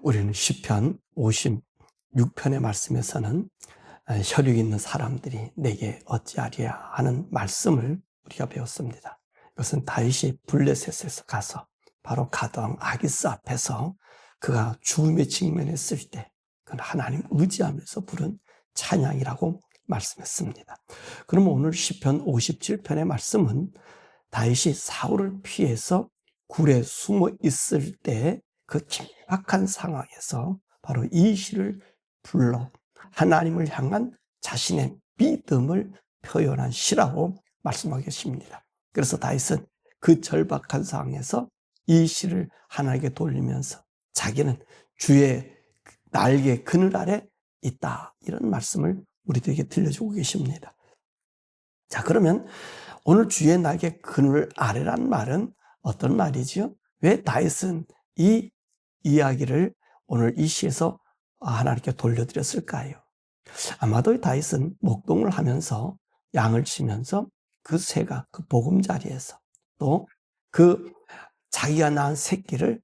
우리는 시편 56편의 말씀에서는 혈육 있는 사람들이 내게 어찌하리야 하는 말씀을 우리가 배웠습니다. 이것은 다윗이 블레셋에서 가서 바로 가드왕 아기스 앞에서 그가 죽음에 직면했을 때 그는 하나님 의지하면서 부른 찬양이라고 말씀했습니다. 그럼 오늘 시편 57편의 말씀은 다윗이 사울을 피해서 굴에 숨어 있을 때 그 긴박한 상황에서 바로 이 시를 불러 하나님을 향한 자신의 믿음을 표현한 시라고 말씀하고 계십니다. 그래서 다윗은 그 절박한 상황에서 이 시를 하나님께 돌리면서 자기는 주의 날개 그늘 아래 있다, 이런 말씀을 우리들에게 들려주고 계십니다. 자, 그러면 오늘 주의 날개 그늘 아래란 말은 어떤 말이지요? 왜 다윗은 이 이야기를 오늘 이 시에서 하나님께 돌려드렸을까요? 아마도 다윗은 목동을 하면서 양을 치면서 그 새가 그 보금자리에서 또 그 자기가 낳은 새끼를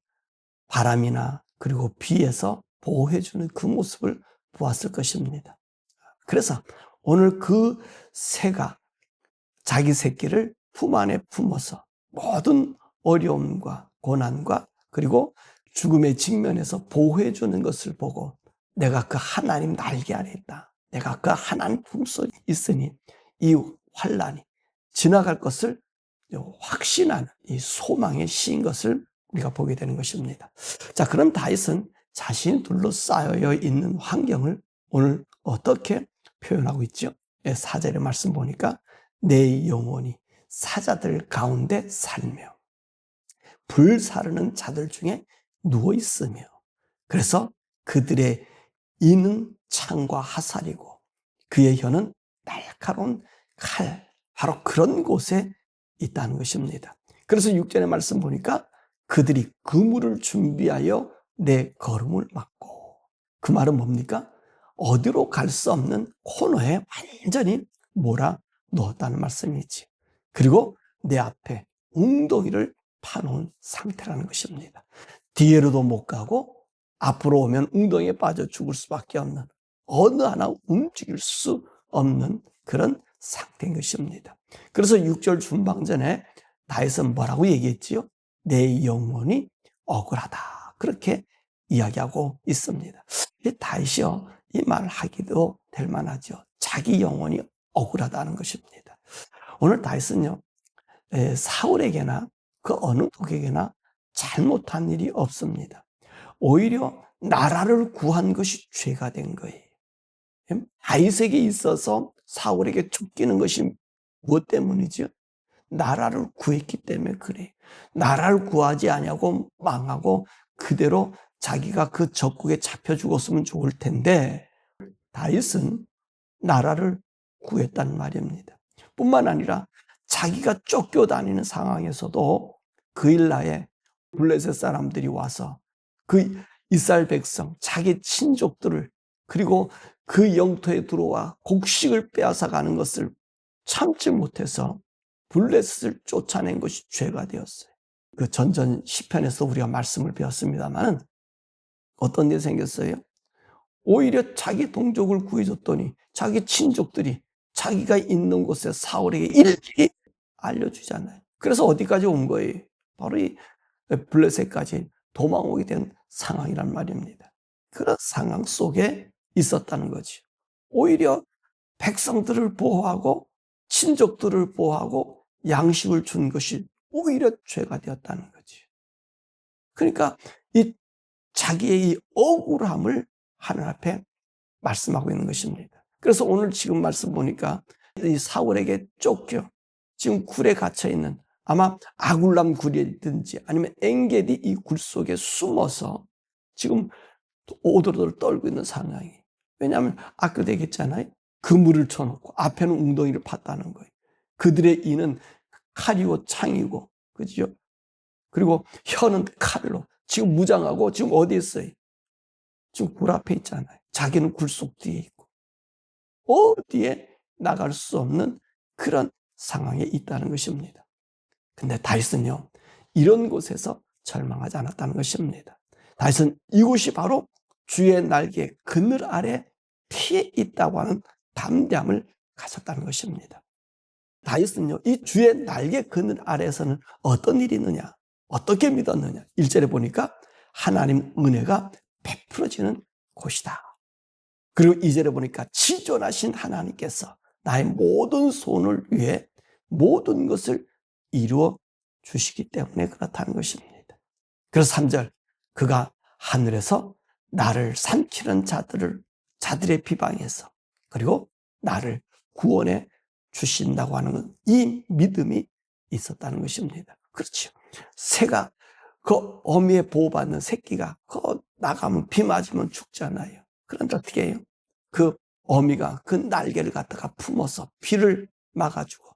바람이나 그리고 비에서 보호해주는 그 모습을 보았을 것입니다. 그래서 오늘 그 새가 자기 새끼를 품 안에 품어서 모든 어려움과 고난과 그리고 죽음의 직면에서 보호해 주는 것을 보고 내가 그 하나님 날개 아래 있다, 내가 그 하나님 품속에 있으니 이 환난이 지나갈 것을 확신하는 이 소망의 시인 것을 우리가 보게 되는 것입니다. 자, 그럼 다윗은 자신이 둘러싸여 있는 환경을 오늘 어떻게 표현하고 있죠? 4절의 말씀 보니까 내 영혼이 사자들 가운데 살며 불사르는 자들 중에 누워 있으며, 그래서 그들의 이는 창과 화살이고 그의 혀는 날카로운 칼, 바로 그런 곳에 있다는 것입니다. 그래서 6절의 말씀 보니까 그들이 그물을 준비하여 내 걸음을 막고, 그 말은 뭡니까? 어디로 갈 수 없는 코너에 완전히 몰아 넣었다는 말씀이지. 그리고 내 앞에 웅덩이를 파놓은 상태라는 것입니다. 뒤에로도 못 가고 앞으로 오면 웅덩이에 빠져 죽을 수밖에 없는, 어느 하나 움직일 수 없는 그런 상태인 것입니다. 그래서 6절 중반전에 다윗은 뭐라고 얘기했지요? 내 영혼이 억울하다, 그렇게 이야기하고 있습니다. 다윗이요, 이 말을 하기도 될 만하죠. 자기 영혼이 억울하다는 것입니다. 오늘 다윗은요, 사울에게나 그 어느 누구에게나 잘못한 일이 없습니다. 오히려 나라를 구한 것이 죄가 된 거예요. 다윗에게 있어서 사울에게 쫓기는 것이 무엇 때문이죠? 나라를 구했기 때문에 그래. 나라를 구하지 아니하고 망하고 그대로 자기가 그 적국에 잡혀 죽었으면 좋을 텐데, 다윗은 나라를 구했단 말입니다. 뿐만 아니라 자기가 쫓겨다니는 상황에서도 그 일나에 블레셋 사람들이 와서 그 이스라엘 백성, 자기 친족들을, 그리고 그 영토에 들어와 곡식을 빼앗아 가는 것을 참지 못해서 블레셋을 쫓아낸 것이 죄가 되었어요. 그 전전 시편에서 우리가 말씀을 배웠습니다만 어떤 일이 생겼어요? 오히려 자기 동족을 구해줬더니 자기 친족들이 자기가 있는 곳에 사울에게 일일이 알려주잖아요. 그래서 어디까지 온 거예요? 바로 이 블레셋까지 도망오게 된 상황이란 말입니다. 그런 상황 속에 있었다는 거죠. 오히려 백성들을 보호하고 친족들을 보호하고 양식을 준 것이 오히려 죄가 되었다는 거죠. 그러니까 이 자기의 이 억울함을 하늘 앞에 말씀하고 있는 것입니다. 그래서 오늘 지금 말씀 보니까 이 사울에게 쫓겨 지금 굴에 갇혀 있는, 아마 아굴람 굴이든지 아니면 엔게디 이 굴 속에 숨어서 지금 오돌오돌 떨고 있는 상황이. 왜냐하면 아까도 얘기했잖아요. 그물을 쳐놓고 앞에는 웅덩이를 팠다는 거예요. 그들의 이는 칼이고 창이고, 그죠? 그리고 혀는 칼로 지금 무장하고 지금 어디 있어요? 지금 굴 앞에 있잖아요. 자기는 굴 속 뒤에 있고 어디에 나갈 수 없는 그런 상황에 있다는 것입니다. 근데 다윗은요, 이런 곳에서 절망하지 않았다는 것입니다. 다윗은 이곳이 바로 주의 날개 그늘 아래 피해 있다고 하는 담대함을 가졌다는 것입니다. 다윗은요, 이 주의 날개 그늘 아래에서는 어떤 일이 있느냐, 어떻게 믿었느냐, 1절에 보니까 하나님 은혜가 베풀어지는 곳이다. 그리고 2절에 보니까 지존하신 하나님께서 나의 모든 소원을 위해 모든 것을 이루어 주시기 때문에 그렇다는 것입니다. 그래서 3절, 그가 하늘에서 나를 삼키는 자들의 비방에서, 그리고 나를 구원해 주신다고 하는 이 믿음이 있었다는 것입니다. 그렇죠. 새가 그 어미에 보호받는 새끼가 나가면 비 맞으면 죽잖아요. 그런데 어떻게 해요? 그 어미가 그 날개를 갖다가 품어서 비를 막아주고,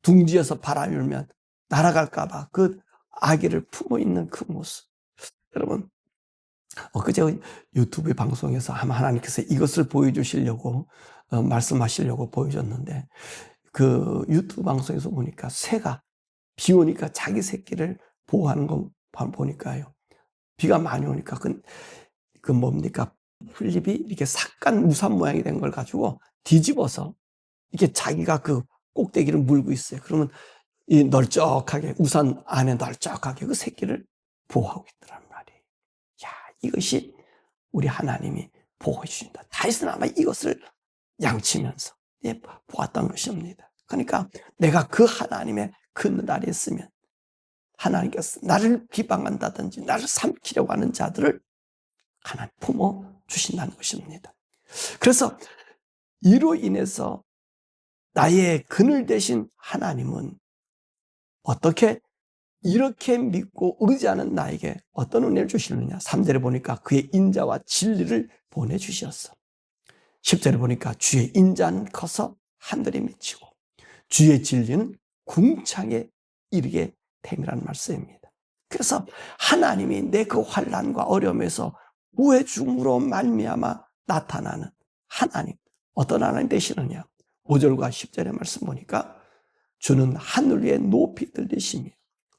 둥지에서 바람이 불면 날아갈까봐 그 아기를 품어 있는 그 모습. 여러분, 그제 유튜브 방송에서 아마 하나님께서 이것을 보여주시려고 말씀하시려고 보여줬는데, 그 유튜브 방송에서 보니까 새가 비 오니까 자기 새끼를 보호하는 거 보니까요, 비가 많이 오니까 그 뭡니까, 풀잎이 이렇게 삭간 우산 모양이 된 걸 가지고 뒤집어서 이렇게 자기가 그 꼭대기를 물고 있어요. 그러면 이 널쩍하게, 우산 안에 널쩍하게 그 새끼를 보호하고 있더란 말이에요. 야, 이것이 우리 하나님이 보호해 주신다. 다윗은 아마 이것을 양치면서 보았던 것입니다. 그러니까 내가 그 하나님의 그늘 아래에 있으면 하나님께서 나를 비방한다든지 나를 삼키려고 하는 자들을 하나님 품어 주신다는 것입니다. 그래서 이로 인해서 나의 그늘 되신 하나님은 어떻게 이렇게 믿고 의지하는 나에게 어떤 은혜를 주시느냐. 3절에 보니까 그의 인자와 진리를 보내주셨어. 10절에 보니까 주의 인자는 커서 하늘에 미치고 주의 진리는 궁창에 이르게 됨이라는 말씀입니다. 그래서 하나님이 내 그 환난과 어려움에서 구해 줌으로 말미암아 나타나는 하나님, 어떤 하나님 되시느냐. 5절과 10절의 말씀 보니까 주는 하늘 위에 높이 들리시며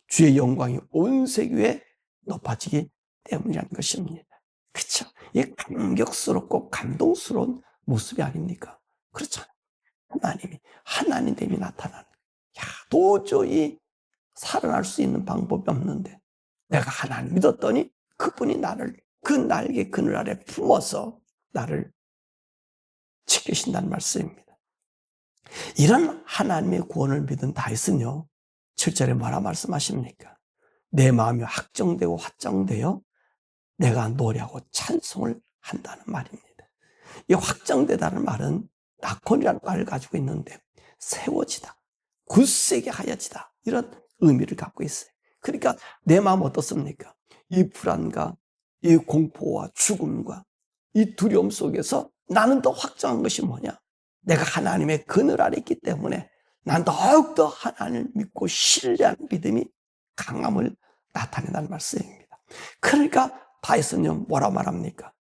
주의 영광이 온 세계 위에 높아지기 때문이라는 것입니다. 그렇죠? 이 감격스럽고 감동스러운 모습이 아닙니까? 그렇잖아요. 하나님이 하나님됨이 나타나는, 도저히 살아날 수 있는 방법이 없는데 내가 하나님 믿었더니 그분이 나를 그 날개 그늘 아래 품어서 나를 지키신다는 말씀입니다. 이런 하나님의 구원을 믿은 다윗은요, 7절에 뭐라 말씀하십니까? 내 마음이 확정되고 확정되어 내가 노래하고 찬송을 한다는 말입니다. 이 확정되다는 말은 낙헌이라는 말을 가지고 있는데 세워지다, 굳세게 하여지다, 이런 의미를 갖고 있어요. 그러니까 내 마음 어떻습니까? 이 불안과 이 공포와 죽음과 이 두려움 속에서 나는 더 확정한 것이 뭐냐? 내가 하나님의 그늘 아래 있기 때문에 난 더욱더 하나님을 믿고 신뢰하는 믿음이 강함을 나타낸다는 말씀입니다. 그러니까 다윗은요, 뭐라 말합니까?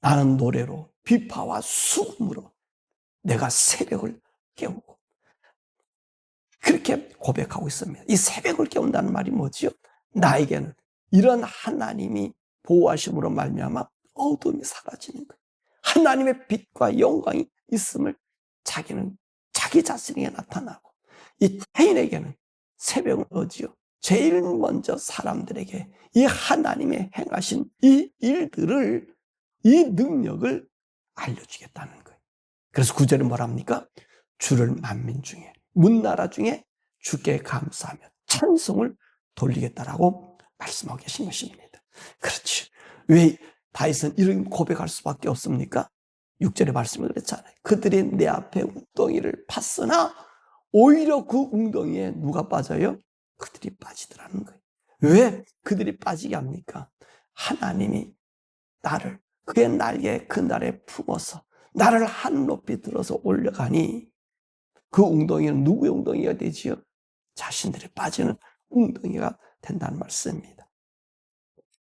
나는 노래로 비파와 수금으로 내가 새벽을 깨우고, 그렇게 고백하고 있습니다. 이 새벽을 깨운다는 말이 뭐지요? 나에게는 이런 하나님이 보호하심으로 말미암아 어둠이 사라지는 거예요. 하나님의 빛과 영광이 있음을 자기는 자기 자신에게 나타나고, 이 타인에게는 새벽은 어디요? 제일 먼저 사람들에게 이 하나님의 행하신 이 일들을, 이 능력을 알려주겠다는 거예요. 그래서 9절은 뭐랍니까? 주를 만민 중에, 문나라 중에 주께 감사하며 찬송을 돌리겠다라고 말씀하고 계신 것입니다. 그렇지. 왜 다윗은 이런 고백할 수밖에 없습니까? 6절의 말씀을 그랬잖아요. 그들이 내 앞에 웅덩이를 팠으나 오히려 그 웅덩이에 누가 빠져요? 그들이 빠지더라는 거예요. 왜 그들이 빠지게 합니까? 하나님이 나를 그의 날개 그날에 품어서 나를 한 높이 들어서 올려가니 그 웅덩이는 누구의 웅덩이가 되지요? 자신들이 빠지는 웅덩이가 된다는 말씀입니다.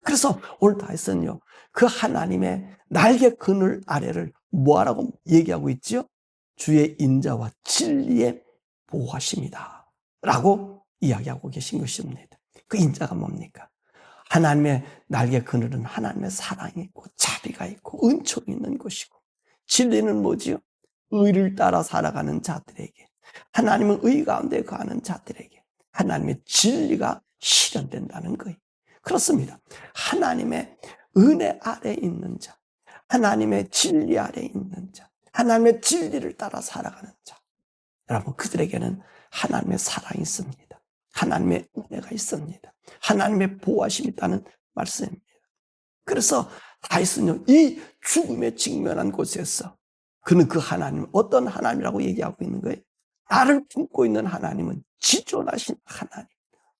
그래서 오늘 다윗은요, 그 하나님의 날개 그늘 아래를 뭐하라고 얘기하고 있지요? 주의 인자와 진리의 보호하심이다 라고 이야기하고 계신 것입니다. 그 인자가 뭡니까? 하나님의 날개 그늘은 하나님의 사랑이 있고 자비가 있고 은총이 있는 곳이고, 진리는 뭐지요? 의를 따라 살아가는 자들에게, 하나님은 의 가운데 거하는 자들에게 하나님의 진리가 실현된다는 거예요. 그렇습니다. 하나님의 은혜 아래 있는 자, 하나님의 진리 아래 있는 자, 하나님의 진리를 따라 살아가는 자, 여러분, 그들에게는 하나님의 사랑이 있습니다. 하나님의 은혜가 있습니다. 하나님의 보호하심이 있다는 말씀입니다. 그래서 다윗은요, 이 죽음에 직면한 곳에서 그는 그 하나님, 어떤 하나님이라고 얘기하고 있는 거예요? 나를 품고 있는 하나님은 지존하신 하나님.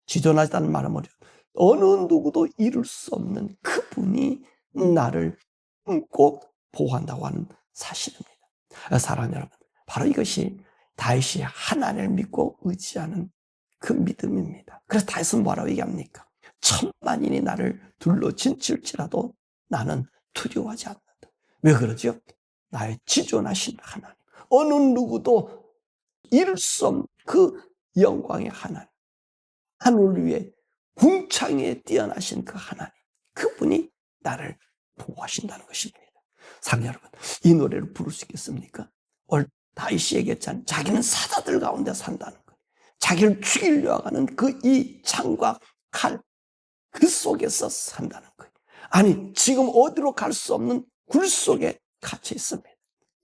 지존하시다는 말은 뭐죠? 어느 누구도 이룰 수 없는 그분이 나를 품고 보호한다고 하는 사실입니다. 사랑하는 여러분, 바로 이것이 다윗이 하나님을 믿고 의지하는 그 믿음입니다. 그래서 다윗은 뭐라고 얘기합니까? 천만인이 나를 둘러 진칠지라도 나는 두려워하지 않는다. 왜 그러죠? 나의 지존하신 하나님, 어느 누구도 이룰 수 없는 그 영광의 하나님, 하늘 위에 궁창에 뛰어나신 그 하나님, 그분이 나를 보호하신다는 것입니다. 사랑 여러분, 이 노래를 부를 수 있겠습니까? 오늘 다윗이 얘기했잖아요. 자기는 사자들 가운데 산다는 거예요. 자기를 죽이려 하는 그 이 창과 칼, 그 속에서 산다는 거예요. 아니, 지금 어디로 갈 수 없는 굴 속에 갇혀 있습니다.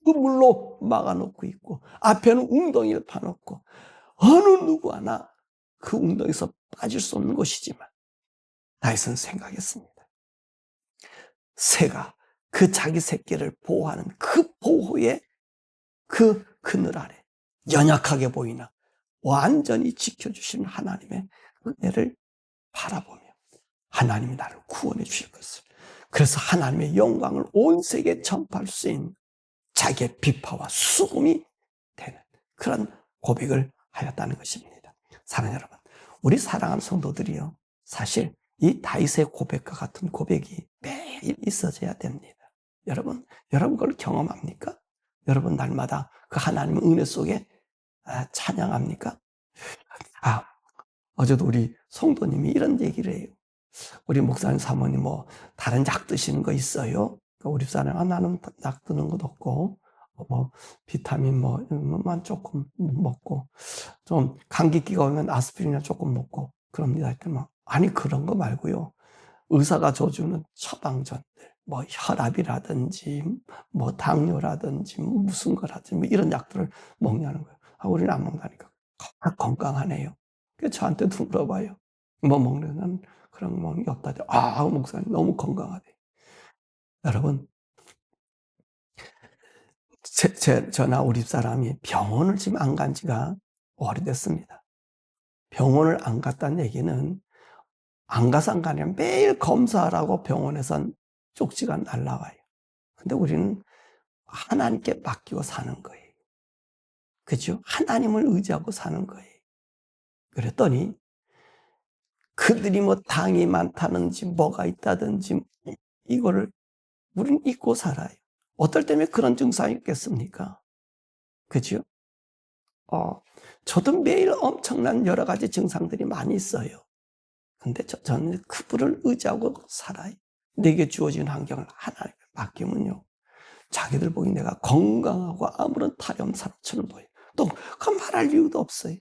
그 물로 막아놓고 있고, 앞에는 웅덩이를 파놓고, 어느 누구 하나 그 웅덩이에서 빠질 수 없는 것이지만, 다윗은 생각했습니다. 새가 그 자기 새끼를 보호하는 그 보호의 그 그늘 아래 연약하게 보이나 완전히 지켜주시는 하나님의 은혜를 바라보며 하나님이 나를 구원해 주실 것을, 그래서 하나님의 영광을 온 세계에 전파할 수 있는 자기의 비파와 수금이 되는 그런 고백을 하였다는 것입니다. 사랑하는 여러분, 우리 사랑하는 성도들이요, 사실 이 다윗의 고백과 같은 고백이 매일 있어져야 됩니다. 여러분 그걸 경험합니까? 여러분 날마다 그 하나님의 은혜 속에 찬양합니까? 어제도 우리 성도님이 이런 얘기를 해요. 우리 목사님 사모님 뭐 다른 약 드시는 거 있어요? 우리 사람 나는 약 드는 것도 없고, 뭐 비타민 뭐만 조금 먹고, 좀 감기기가 오면 아스피린이나 조금 먹고 그럽니다. 했더니 아니 그런 거 말고요, 의사가 줘주는 처방전들, 뭐 혈압이라든지 뭐 당뇨라든지 무슨 거라든지 뭐 이런 약들을 먹냐는 거예요. 우리는 안 먹다니까. 건강하네요. 그래서 저한테도 물어봐요. 뭐 먹는 그런 거 먹는 게 없다죠. 목사님 너무 건강하대. 여러분, 저나 우리 사람이 병원을 지금 안 간 지가 오래됐습니다. 병원을 안 갔다는 얘기는 안 가서 안 가냐, 매일 검사하라고 병원에선 쪽지가 날라와요. 근데 우리는 하나님께 맡기고 사는 거예요. 그죠? 하나님을 의지하고 사는 거예요. 그랬더니 그들이 뭐 당이 많다든지 뭐가 있다든지 이거를 우리는 잊고 살아요. 어떨 때면 그런 증상이 있겠습니까? 그죠? 저도 매일 엄청난 여러 가지 증상들이 많이 있어요. 근데 저는 그분을 의지하고 살아요. 내게 주어진 환경을 하나님께 맡기면요, 자기들 보기 내가 건강하고 아무런 탈이 없는 사람처럼 보여요. 또 그 말할 이유도 없어요.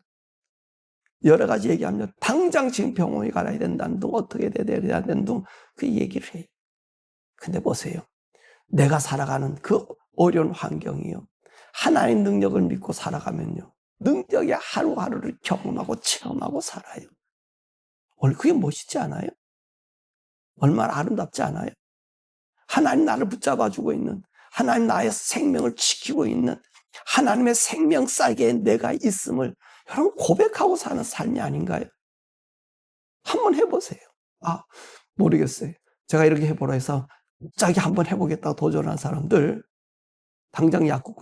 여러 가지 얘기하면 당장 지금 병원에 가야 된다는 둥, 어떻게 돼야 되는 둥, 그 얘기를 해요. 근데 보세요. 내가 살아가는 그 어려운 환경이요, 하나님의 능력을 믿고 살아가면요, 능력이 하루하루를 경험하고 체험하고 살아요. 그게 멋있지 않아요? 얼마나 아름답지 않아요? 하나님 나를 붙잡아주고 있는, 하나님 나의 생명을 지키고 있는 하나님의 생명싸기에 내가 있음을 여러분 고백하고 사는 삶이 아닌가요? 한번 해보세요. 모르겠어요. 제가 이렇게 해보라 해서 갑자기 한번 해보겠다고 도전한 사람들, 당장 약국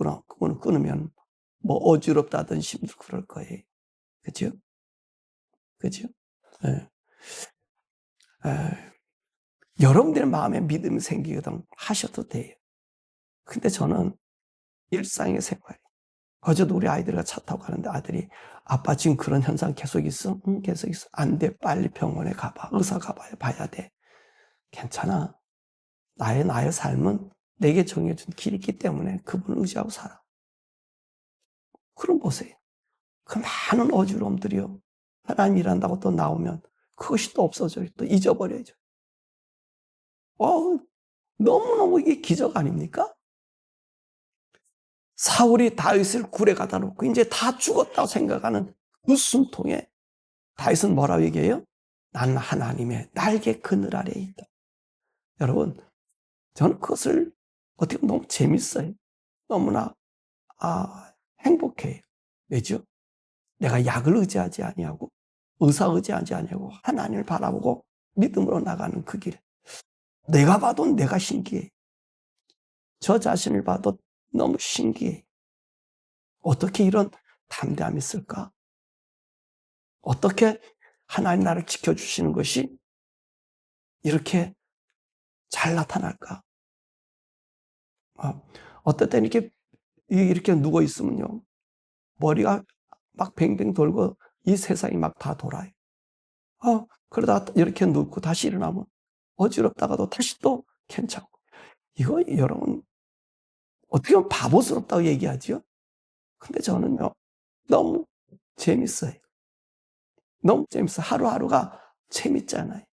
끊으면 뭐 어지럽다든지 힘들고 그럴 거예요. 그죠? 그죠? 네. 여러분들의 마음에 믿음이 생기거든 하셔도 돼요. 근데 저는 일상의 생활, 어제도 우리 아이들과 차 타고 가는데 아들이 "아빠 지금 그런 현상 계속 있어?" "응, 계속 있어." "안 돼. 빨리 병원에 가봐. 의사 봐야 돼." "괜찮아. 나의 삶은 내게 정해준 길이 있기 때문에 그분을 의지하고 살아." 그럼 보세요. 그 많은 어지러움들이요. 하나님 일한다고 또 나오면 그것이 또 없어져요. 또 잊어버려져. 너무너무 이게 기적 아닙니까? 사울이 다윗을 굴에 가다 놓고 이제 다 죽었다고 생각하는 그 숨통에 다윗은 뭐라고 얘기해요? "나는 하나님의 날개 그늘 아래에 있다." 여러분, 저는 그것을 어떻게 보면 너무 재밌어요. 너무나 행복해요. 왜죠? 내가 약을 의지하지 아니하고 의사 의지하지 아니하고 하나님을 바라보고 믿음으로 나가는 그 길. 내가 봐도 내가 신기해. 저 자신을 봐도 너무 신기해. 어떻게 이런 담대함이 있을까? 어떻게 하나님 나를 지켜주시는 것이 이렇게 잘 나타날까? 어떨 때는 이렇게 누워 있으면요. 머리가 막 뱅뱅 돌고 이 세상이 막 다 돌아요. 그러다가 이렇게 눕고 다시 일어나면 어지럽다가도 다시 또 괜찮고. 이거 여러분 어떻게 보면 바보스럽다고 얘기하지요. 근데 저는요. 너무 재밌어요. 너무 재밌어요. 하루하루가 재밌잖아요.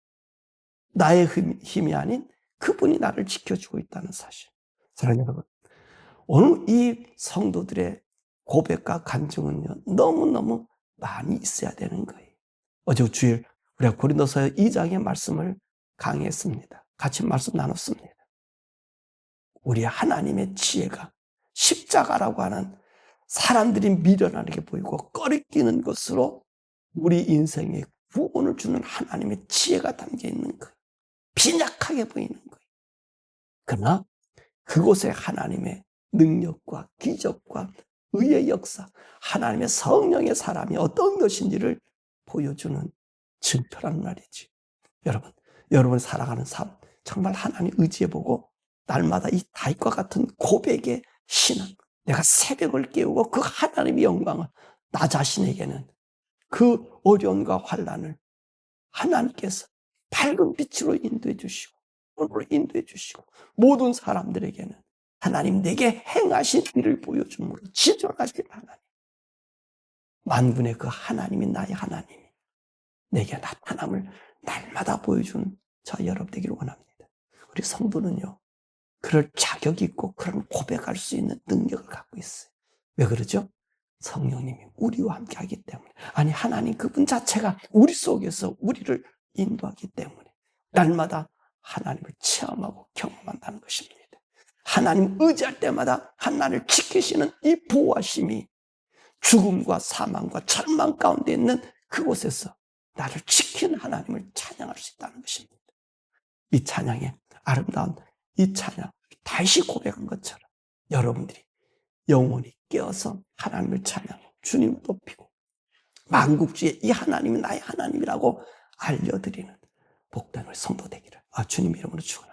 나의 힘이 아닌 그분이 나를 지켜주고 있다는 사실. 사랑하는 여러분, 오늘 이 성도들의 고백과 간증은요. 너무너무 많이 있어야 되는 거예요. 어제 주일 우리가 고린도서 2장의 말씀을 강의했습니다. 같이 말씀 나눴습니다. 우리 하나님의 지혜가 십자가라고 하는 사람들이 미련하게 보이고 꺼리끼는 것으로 우리 인생에 구원을 주는 하나님의 지혜가 담겨 있는 거예요. 빈약하게 보이는 거예요. 그러나 그곳에 하나님의 능력과 기적과 의의 역사, 하나님의 성령의 사람이 어떤 것인지를 보여주는 증표라는 말이지. 여러분이 살아가는 삶 정말 하나님 의지해보고 날마다 이 다윗과 같은 고백의 신앙, 내가 새벽을 깨우고 그 하나님의 영광을 나 자신에게는 그 어려움과 환난을 하나님께서 밝은 빛으로 인도해 주시고 오늘로 인도해 주시고 모든 사람들에게는 하나님 내게 행하신 일을 보여줌으로 지존하실 하나님, 만군의 그 하나님이 나의 하나님이 내게 나타남을 날마다 보여주는 저 여러분 되기를 원합니다. 우리 성도는요, 그럴 자격이 있고 그런 고백할 수 있는 능력을 갖고 있어요. 왜 그러죠? 성령님이 우리와 함께 하기 때문에. 아니, 하나님 그분 자체가 우리 속에서 우리를 인도하기 때문에 날마다 하나님을 체험하고 경험한다는 것입니다. 하나님 의지할 때마다 하나님을 지키시는 이 보호하심이 죽음과 사망과 절망 가운데 있는 그곳에서 나를 지키는 하나님을 찬양할 수 있다는 것입니다. 이 찬양의 아름다운 이 찬양, 다시 고백한 것처럼 여러분들이 영원히 깨어서 하나님을 찬양하고 주님을 높이고 만국주의 이 하나님이 나의 하나님이라고 알려드리는 복된 우리 성도 되기를 주님 이름으로 축원합니다.